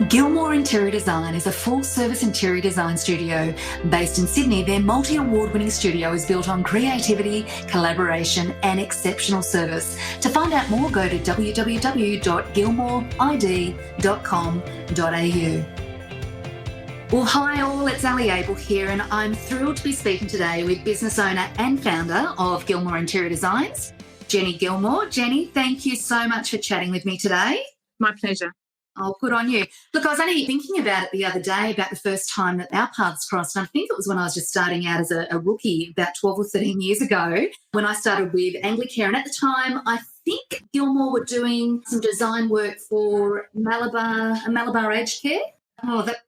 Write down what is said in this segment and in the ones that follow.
Gilmore Interior Design is a full-service interior design studio. Based in Sydney, their multi-award-winning studio is built on creativity, collaboration and exceptional service. To find out more, go to www.gilmoreid.com.au. Well, hi all, it's Ali Abel here, and I'm thrilled to be speaking today with business owner and founder of Gilmore Interior Designs, Jenny Gilmore. Jenny, thank you so much for chatting with me today. My pleasure. Oh, good on you. Look, I was only thinking about it the other day, about the first time that our paths crossed. And I think it was when I was just starting out as a rookie about 12 or 13 years ago, when I started with Anglicare. And at the time, I think Gilmore were doing some design work for Malabar Aged Care.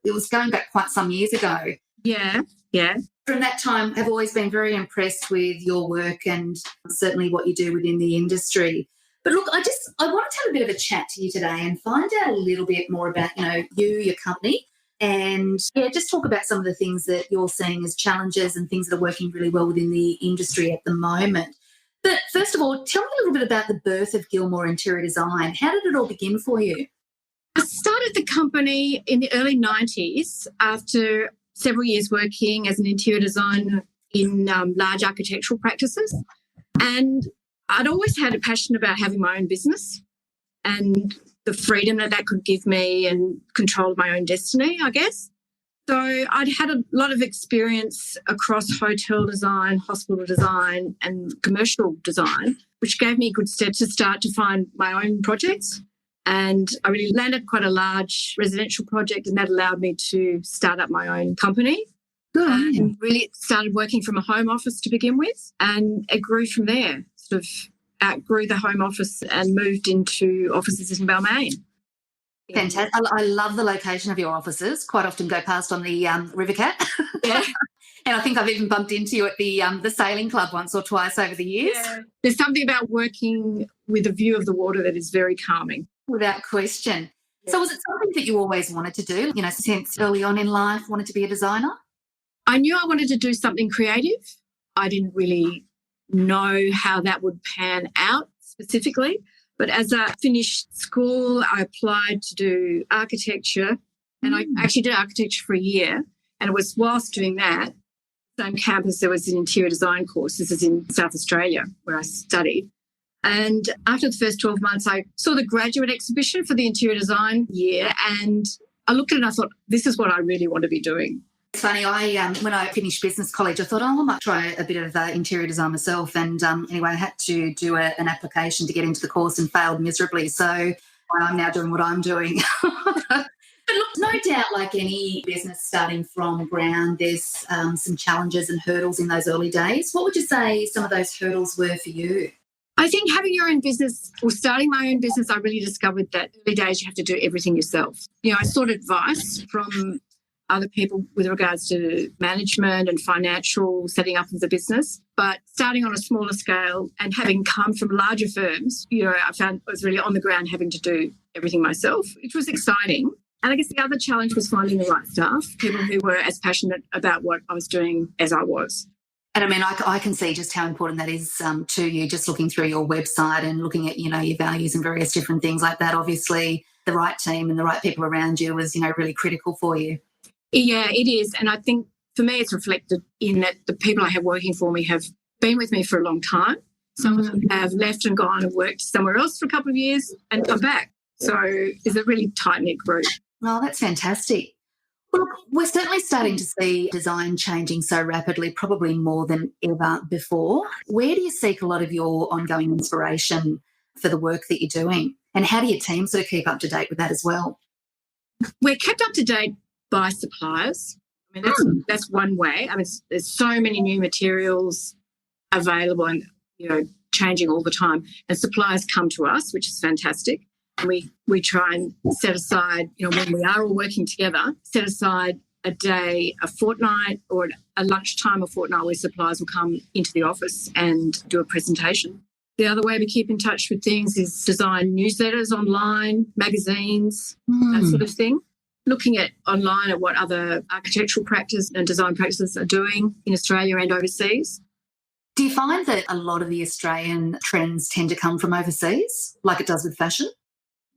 It was going back quite some years ago. Yeah. From that time, I've always been very impressed with your work and certainly what you do within the industry. But look, I wanted to have a bit of a chat to you today and find out a little bit more about, you, your company, and just talk about some of the things that you're seeing as challenges and things that are working really well within the industry at the moment. But first of all, tell me a little bit about the birth of Gilmore Interior Design. How did it all begin for you? I started the company in the early 90s after several years working as an interior designer in large architectural practices. And I'd always had a passion about having my own business and the freedom that could give me and control of my own destiny, I guess. So I'd had a lot of experience across hotel design, hospital design and commercial design, which gave me a good stead to start to find my own projects. And I really landed quite a large residential project, and that allowed me to start up my own company. And really started working from a home office to begin with, and it grew from there. Sort of outgrew the home office and moved into offices in Balmain. Fantastic. I love the location of your offices. Quite often go past on the River Cat. Yeah. And I think I've even bumped into you at the sailing club once or twice over the years. Yeah. There's something about working with a view of the water that is very calming. Without question. Yeah. So was it something that you always wanted to do, since early on in life, wanted to be a designer? I knew I wanted to do something creative. I didn't really know how that would pan out specifically. But as I finished school, I applied to do architecture, and I actually did architecture for a year. And it was whilst doing that, same campus, there was an interior design course. This is in South Australia where I studied. And after the first 12 months, I saw the graduate exhibition for the interior design year, and I looked at it and I thought, this is what I really want to be doing. It's funny, when I finished business college, I thought, I might try a bit of interior design myself. And anyway, I had to do an application to get into the course and failed miserably. So I'm now doing what I'm doing. But look, no doubt, like any business starting from ground, there's some challenges and hurdles in those early days. What would you say some of those hurdles were for you? I think having your own business or starting my own business, I really discovered that early days you have to do everything yourself. I sought advice from other people with regards to management and financial setting up of the business. But starting on a smaller scale and having come from larger firms, I found I was really on the ground having to do everything myself, which was exciting. And I guess the other challenge was finding the right staff, people who were as passionate about what I was doing as I was. And I mean, I can see just how important that is to you, just looking through your website and looking at, your values and various different things like that. Obviously, the right team and the right people around you was, really critical for you. Yeah, it is. And I think for me it's reflected in that the people I have working for me have been with me for a long time. Some of them have left and gone and worked somewhere else for a couple of years and come back. So it's a really tight-knit group. Oh, that's fantastic. Well, we're certainly starting to see design changing so rapidly, probably more than ever before. Where do you seek a lot of your ongoing inspiration for the work that you're doing? And how do your team sort of keep up to date with that as well? We're kept up to date by suppliers. I mean, that's one way. I mean, there's so many new materials available and, changing all the time. And suppliers come to us, which is fantastic. And we try and set aside, when we are all working together, set aside a day, a fortnight or a lunchtime or fortnight where suppliers will come into the office and do a presentation. The other way we keep in touch with things is design newsletters online, magazines, that sort of thing. Looking at online at what other architectural practice and design practices are doing in Australia and overseas. Do you find that a lot of the Australian trends tend to come from overseas, like it does with fashion?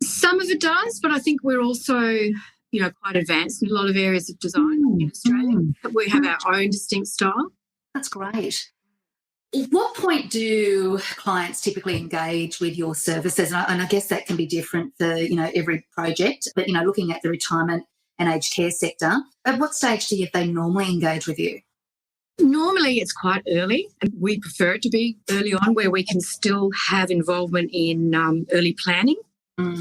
Some of it does, but I think we're also quite advanced in a lot of areas of design in Australia. We have our own distinct style. That's great. At what point do clients typically engage with your services? And I guess that can be different for, every project. But, looking at the retirement and aged care sector, at what stage do they normally engage with you? Normally it's quite early, and we prefer it to be early on where we can still have involvement in early planning.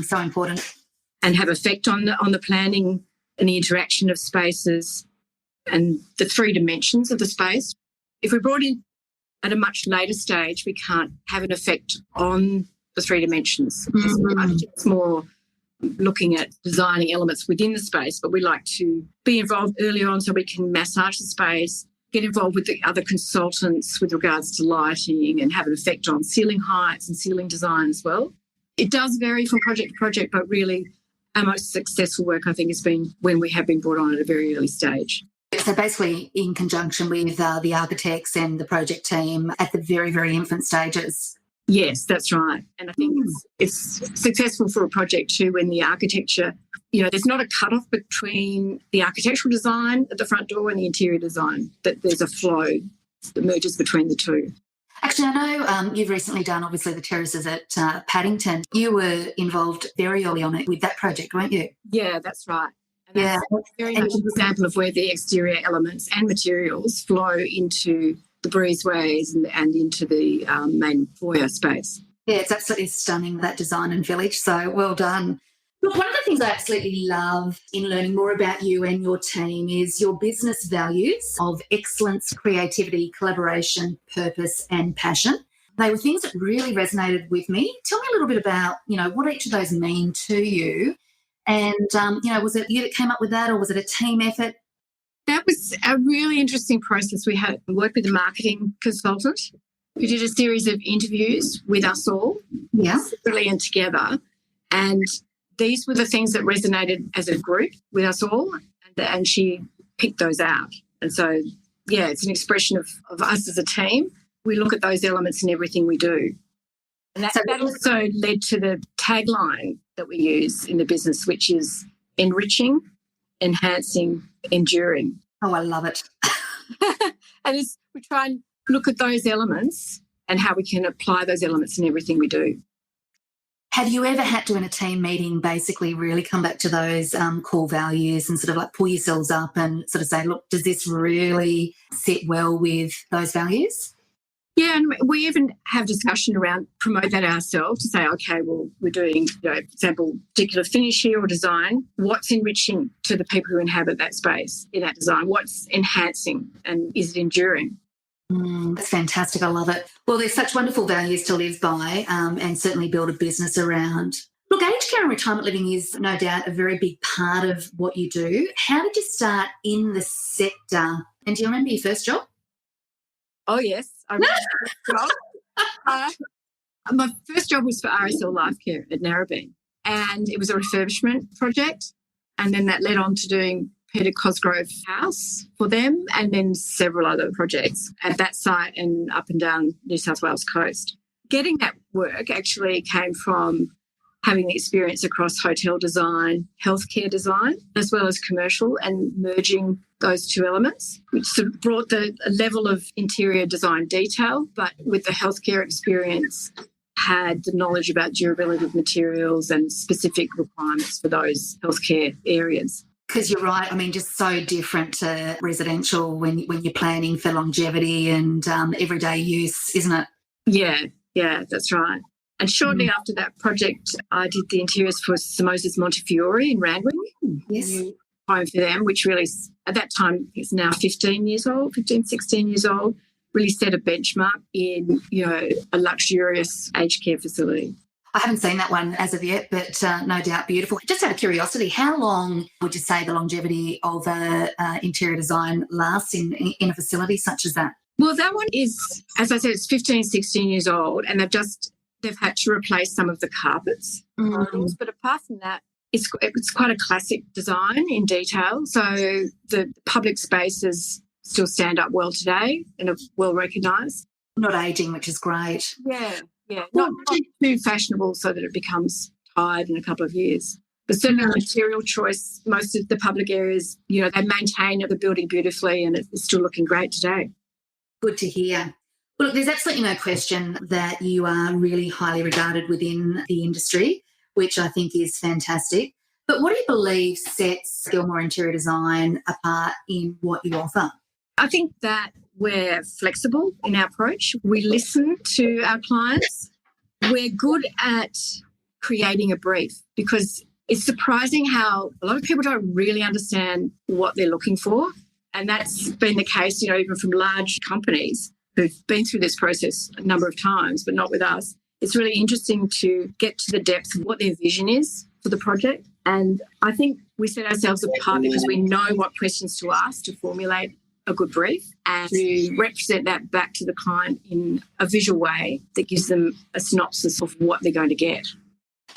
So important. And have effect on the planning and the interaction of spaces and the three dimensions of the space. If we're brought in at a much later stage, we can't have an effect on the three dimensions. I think it's more looking at designing elements within the space, but we like to be involved early on so we can massage the space, get involved with the other consultants with regards to lighting and have an effect on ceiling heights and ceiling design as well. It does vary from project to project, but really our most successful work, I think, has been when we have been brought on at a very early stage. So basically in conjunction with the architects and the project team at the very, very infant stages. Yes, that's right. And I think it's successful for a project too when the architecture, there's not a cut-off between the architectural design at the front door and the interior design, that there's a flow that merges between the two. Actually, I know you've recently done, obviously, the terraces at Paddington. You were involved very early on with that project, weren't you? Yeah, that's right. And that's very much an example of where the exterior elements and materials flow into the breezeways and into the main foyer space. Yeah, it's absolutely stunning, that design and village, so well done. Look, one of the things I absolutely love in learning more about you and your team is your business values of excellence, creativity, collaboration, purpose and passion. They were things that really resonated with me. Tell me a little bit about, what each of those mean to you. And, was it you that came up with that or was it a team effort? That was a really interesting process. We had worked with a marketing consultant who did a series of interviews with us all, separately and together. And these were the things that resonated as a group with us all, and she picked those out. And so, it's an expression of us as a team. We look at those elements in everything we do. And that also led to the tagline that we use in the business, which is enriching, enhancing, enduring. Oh, I love it. And we try and look at those elements and how we can apply those elements in everything we do. Have you ever had to, in a team meeting, basically really come back to those core values and sort of like pull yourselves up and sort of say, look, does this really sit well with those values? Yeah, and we even have discussion around promote that ourselves to say, okay, well, we're doing, for example, particular finish here or design. What's enriching to the people who inhabit that space in that design? What's enhancing and is it enduring? That's fantastic. I love it. Well, there's such wonderful values to live by and certainly build a business around. Look, aged care and retirement living is no doubt a very big part of what you do. How did you start in the sector? And do you remember your first job? Oh, yes. I remember my first job. My first job was for RSL Life Care at Narrabeen, and it was a refurbishment project. And then that led on to doing Peter Cosgrove House for them, and then several other projects at that site and up and down New South Wales coast. Getting that work actually came from having the experience across hotel design, healthcare design, as well as commercial, and merging those two elements, which sort of brought the level of interior design detail, but with the healthcare experience had the knowledge about durability of materials and specific requirements for those healthcare areas. Because you're right, I mean, just so different to residential when you're planning for longevity and everyday use, isn't it? Yeah, that's right. And shortly after that project, I did the interiors for Samosas Montefiore in Randwick. Yes. Home for them, which really, at that time, is now 16 years old, 16 years old, really set a benchmark in, a luxurious aged care facility. I haven't seen that one as of yet, but no doubt beautiful. Just out of curiosity, how long would you say the longevity of interior design lasts in a facility such as that? Well, that one is, as I said, it's 15, 16 years old, and they've had to replace some of the carpets. But apart from that, it's quite a classic design in detail. So the public spaces still stand up well today and are well recognised. Not ageing, which is great. Yeah. Not too fashionable so that it becomes tired in a couple of years. But certainly material choice, most of the public areas, they maintain the building beautifully and it's still looking great today. Good to hear. Well, look, there's absolutely no question that you are really highly regarded within the industry, which I think is fantastic. But what do you believe sets Gilmore Interior Design apart in what you offer? I think that we're flexible in our approach. We listen to our clients. We're good at creating a brief because it's surprising how a lot of people don't really understand what they're looking for. And that's been the case, even from large companies who've been through this process a number of times, but not with us. It's really interesting to get to the depth of what their vision is for the project. And I think we set ourselves apart because we know what questions to ask to formulate a good brief and to represent that back to the client in a visual way that gives them a synopsis of what they're going to get.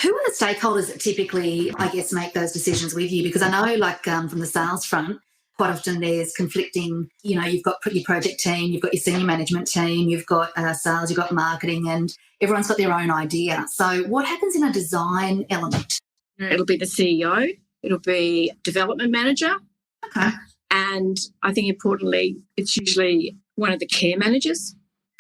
Who are the stakeholders that typically, I guess, make those decisions with you? Because I know, from the sales front, quite often there's conflicting, you've got your project team, you've got your senior management team, you've got sales, you've got marketing, and everyone's got their own idea. So what happens in a design element? It'll be the CEO, it'll be development manager. Okay. And I think importantly, it's usually one of the care managers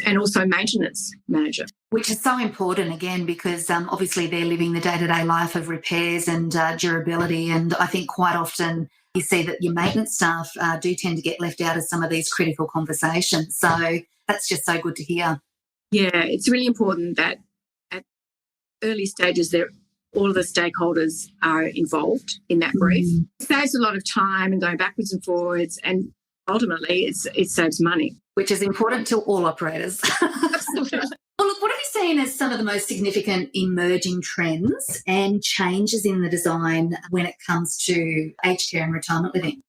and also maintenance manager. Which is so important, again, because obviously they're living the day-to-day life of repairs and durability. And I think quite often you see that your maintenance staff do tend to get left out of some of these critical conversations. So that's just so good to hear. Yeah, it's really important that at early stages all of the stakeholders are involved in that brief. It saves a lot of time and going backwards and forwards, and ultimately it saves money. Which is important to all operators. Absolutely. Well, look, what have you seen as some of the most significant emerging trends and changes in the design when it comes to aged care and retirement living?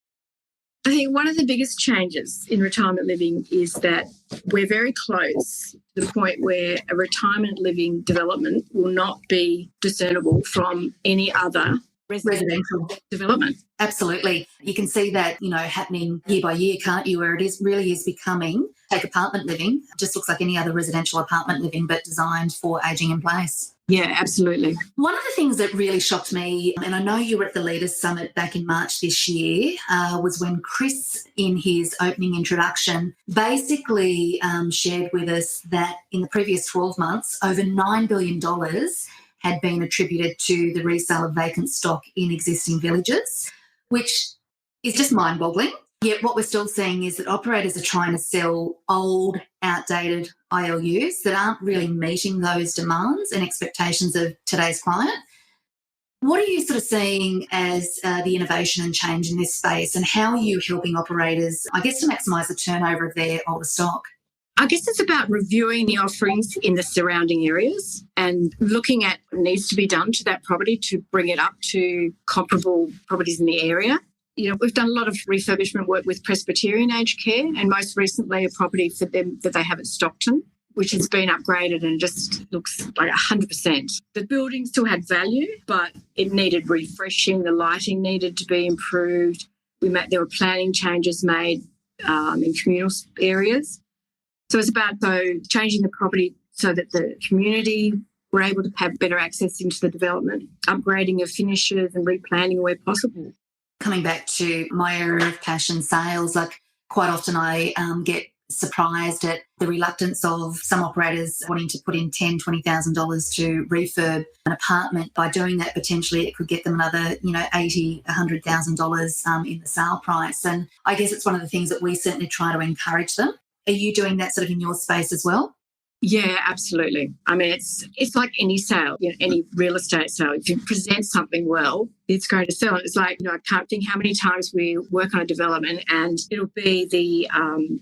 I think one of the biggest changes in retirement living is that we're very close to the point where a retirement living development will not be discernible from any other residential development. Absolutely. You can see that, happening year by year, can't you, where it really is becoming, take apartment living, just looks like any other residential apartment living, but designed for ageing in place. Yeah, absolutely. One of the things that really shocked me, and I know you were at the Leaders Summit back in March this year, was when Chris, in his opening introduction, basically shared with us that in the previous 12 months, over $9 billion had been attributed to the resale of vacant stock in existing villages, which is just mind-boggling. Yet what we're still seeing is that operators are trying to sell old, outdated ILUs that aren't really meeting those demands and expectations of today's client. What are you sort of seeing as the innovation and change in this space, and how are you helping operators, I guess, to maximise the turnover of their older stock? I guess it's about reviewing the offerings in the surrounding areas and looking at what needs to be done to that property to bring it up to comparable properties in the area. We've done a lot of refurbishment work with Presbyterian aged care, and most recently a property for them that they have at Stockton, which has been upgraded and just looks like 100%. The building still had value, but it needed refreshing. The lighting needed to be improved. There were planning changes made in communal areas. So it's about changing the property so that the community were able to have better access into the development, upgrading of finishes and replanning where possible. Coming back to my area of passion, sales, quite often I get surprised at the reluctance of some operators wanting to put in $10,000, $20,000 to refurb an apartment. By doing that, potentially it could get them another, $80,000, $100,000 in the sale price. And I guess it's one of the things that we certainly try to encourage them. Are you doing that sort of in your space as well? Yeah, absolutely. I mean, it's like any sale, any real estate sale. If you present something well, it's going to sell. It's like, I can't think how many times we work on a development and it'll be the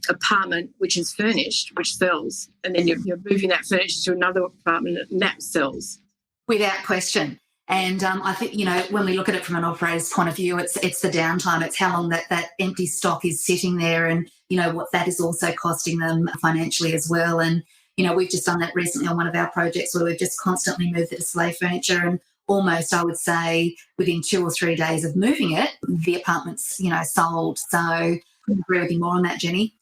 apartment which is furnished, which sells. And then you're moving that furniture to another apartment and that sells. Without question. And I think, when we look at it from an operator's point of view, it's the downtime. It's how long that empty stock is sitting there and, what that is also costing them financially as well. And, we've just done that recently on one of our projects where we've just constantly moved the display furniture, and almost, I would say, within 2 or 3 days of moving it, the apartment's, sold. So I couldn't agree with you more on that, Jenny.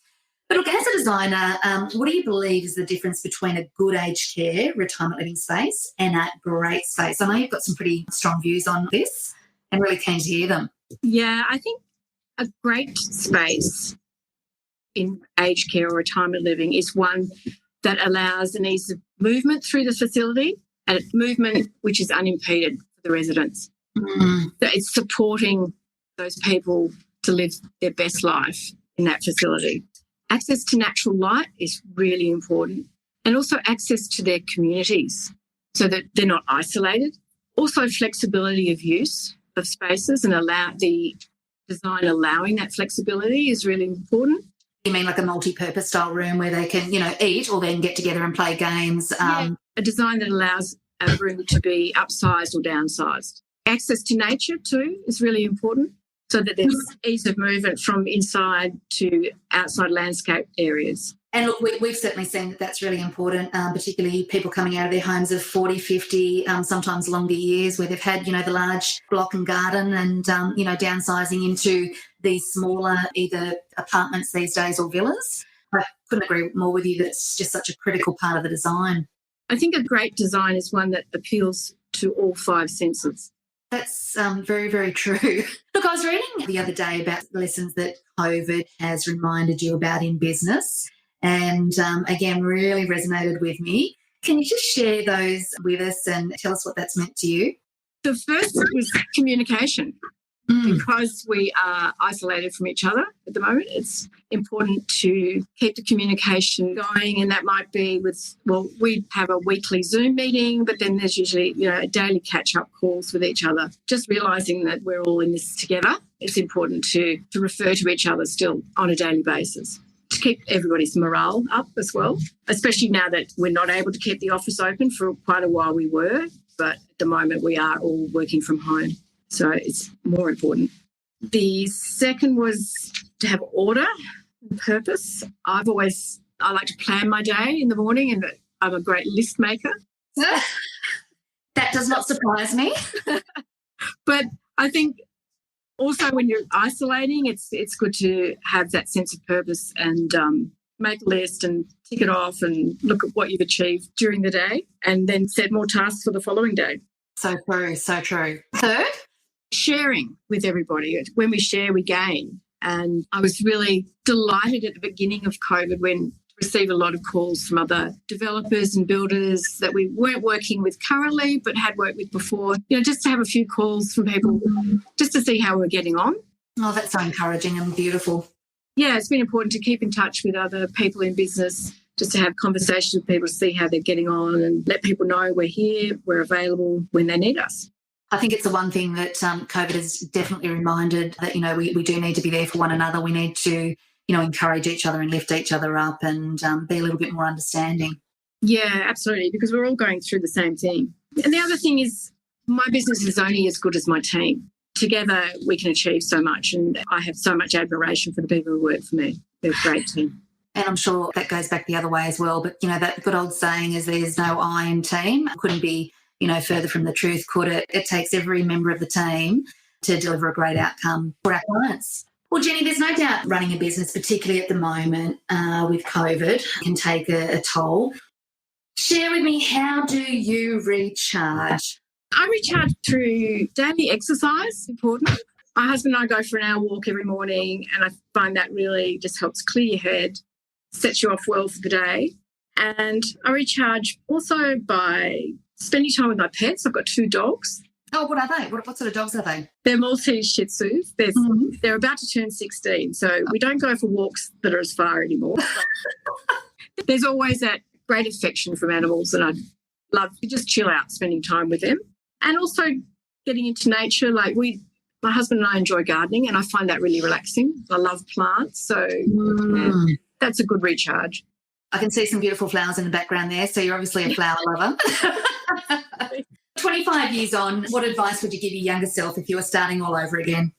But look, as a designer, what do you believe is the difference between a good aged care retirement living space and a great space? I know you've got some pretty strong views on this and really keen to hear them. Yeah, I think a great space in aged care or retirement living is one that allows an ease of movement through the facility and movement which is unimpeded for the residents. So it's supporting those people to live their best life in that facility. Access to natural light is really important, and also access to their communities so that they're not isolated. Also flexibility of use of spaces and allow the design allowing that flexibility is really important. You mean like a multi-purpose style room where they can, eat or then get together and play games? A design that allows a room to be upsized or downsized. Access to nature too is really important so that there's ease of movement from inside to outside landscape areas. And look, we've certainly seen that that's really important, particularly people coming out of their homes of 40, 50, sometimes longer years where they've had, the large block and garden and, downsizing into these smaller either apartments these days or villas. I couldn't agree more with you that it's just such a critical part of the design. I think a great design is one that appeals to all five senses. That's very, very true. Look, I was reading the other day about lessons that COVID has reminded you about in business and, again, really resonated with me. Can you just share those with us and tell us what that's meant to you? The first was communication. Because we are isolated from each other at the moment, it's important to keep the communication going, and that might be we have a weekly Zoom meeting, but then there's usually, daily catch-up calls with each other. Just realising that we're all in this together, it's important to refer to each other still on a daily basis to keep everybody's morale up as well, especially now that we're not able to keep the office open. For quite a while we were, but at the moment we are all working from home. So it's more important. The second was to have order and purpose. I like to plan my day in the morning, and I'm a great list maker. That does not surprise me. But I think also when you're isolating, it's good to have that sense of purpose and make a list and tick it off and look at what you've achieved during the day and then set more tasks for the following day. So true, so true. Third? Sharing with everybody. When we share, we gain. And I was really delighted at the beginning of COVID when I received a lot of calls from other developers and builders that we weren't working with currently but had worked with before, just to have a few calls from people just to see how we're getting on. Oh, that's so encouraging and beautiful. Yeah, it's been important to keep in touch with other people in business, just to have conversations with people to see how they're getting on and let people know we're here, we're available when they need us. I think it's the one thing that COVID has definitely reminded that, we do need to be there for one another. We need to, encourage each other and lift each other up and be a little bit more understanding. Yeah, absolutely, because we're all going through the same thing. And the other thing is my business is only as good as my team. Together we can achieve so much, and I have so much admiration for the people who work for me. They're a great team. And I'm sure that goes back the other way as well. But, that good old saying is there's no I in team. Couldn't be further from the truth, could it? It takes every member of the team to deliver a great outcome for our clients. Well, Jenny, there's no doubt running a business, particularly at the moment with COVID, can take a toll. Share with me, how do you recharge? I recharge through daily exercise, important. My husband and I go for an hour walk every morning, and I find that really just helps clear your head, sets you off well for the day. And I recharge also by spending time with my pets. I've got 2 dogs. Oh, what are they? What sort of dogs are they? They're Maltese Shih Tzus. They're about to turn 16, so we don't go for walks that are as far anymore. There's always that great affection from animals, and I love to just chill out, spending time with them. And also getting into nature. My husband and I enjoy gardening, and I find that really relaxing. I love plants, so that's a good recharge. I can see some beautiful flowers in the background there, so you're obviously a flower lover. 25 years on, what advice would you give your younger self if you were starting all over again?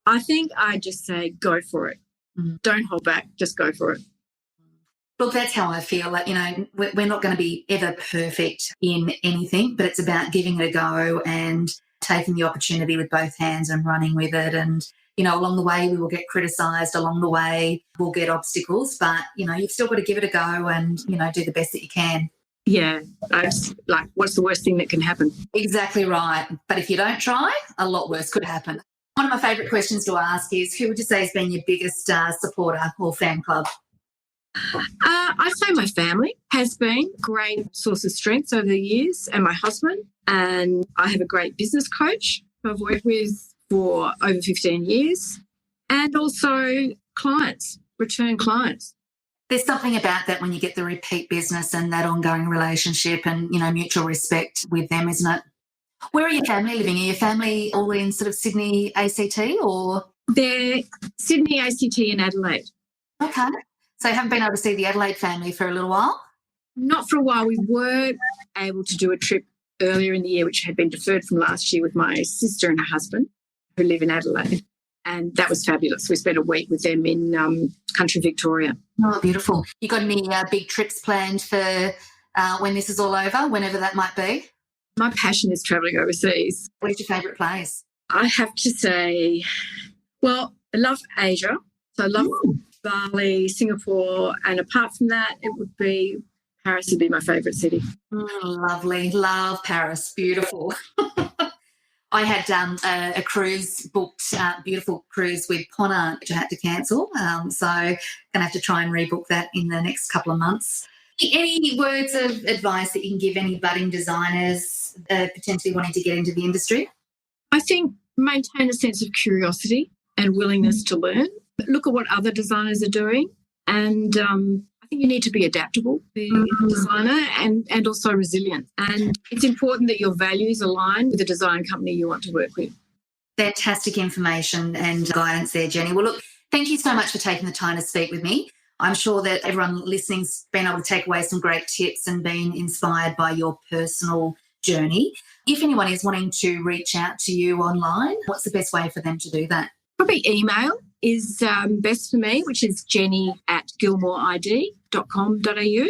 I think I'd just say go for it. Don't hold back, just go for it. Look, that's how I feel. We're not going to be ever perfect in anything, but it's about giving it a go and taking the opportunity with both hands and running with it and, along the way we will get criticised, along the way we'll get obstacles, but, you've still got to give it a go and, do the best that you can. Yeah, what's the worst thing that can happen? Exactly right. But if you don't try, a lot worse could happen. One of my favourite questions to ask is, who would you say has been your biggest supporter or fan club? I'd say my family has been a great source of strength over the years, and my husband. And I have a great business coach who I've worked with for over 15 years, and also clients, return clients. There's something about that when you get the repeat business and that ongoing relationship and, mutual respect with them, isn't it? Where are your family living? Are your family all in sort of Sydney, ACT or? They're Sydney, ACT and Adelaide. Okay. So you haven't been able to see the Adelaide family for a little while? Not for a while. We were able to do a trip earlier in the year, which had been deferred from last year, with my sister and her husband who live in Adelaide. And that was fabulous. We spent a week with them in country Victoria. Oh, beautiful. You got any big trips planned for when this is all over, whenever that might be? My passion is travelling overseas. What is your favourite place? I have to say, I love Asia. So I love Bali, Singapore, and apart from that, it would be Paris would be my favourite city. Lovely. Love Paris. Beautiful. I had a cruise booked, beautiful cruise with Ponant, which I had to cancel. So going to have to try and rebook that in the next couple of months. Any words of advice that you can give any budding designers potentially wanting to get into the industry? I think maintain a sense of curiosity and willingness to learn. Look at what other designers are doing, and I think you need to be adaptable, being a designer, and also resilient. And it's important that your values align with the design company you want to work with. Fantastic information and guidance there, Jenny. Well, look, thank you so much for taking the time to speak with me. I'm sure that everyone listening's been able to take away some great tips and been inspired by your personal journey. If anyone is wanting to reach out to you online, what's the best way for them to do that? Probably email is best for me, which is jenny@gilmoreid.com.au.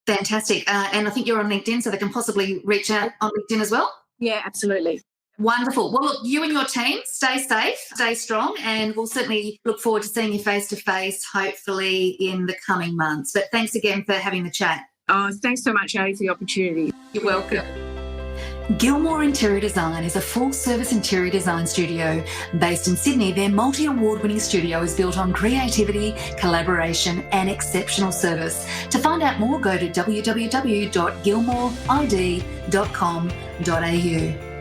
Fantastic. And I think you're on LinkedIn, so they can possibly reach out on LinkedIn as well? Yeah, absolutely. Wonderful. Well, look, you and your team, stay safe, stay strong, and we'll certainly look forward to seeing you face-to-face, hopefully in the coming months. But thanks again for having the chat. Oh, thanks so much, Ali, for the opportunity. You're welcome. Gilmore Interior Design is a full-service interior design studio. Based in Sydney, their multi-award-winning studio is built on creativity, collaboration and exceptional service. To find out more, go to www.gilmoreid.com.au.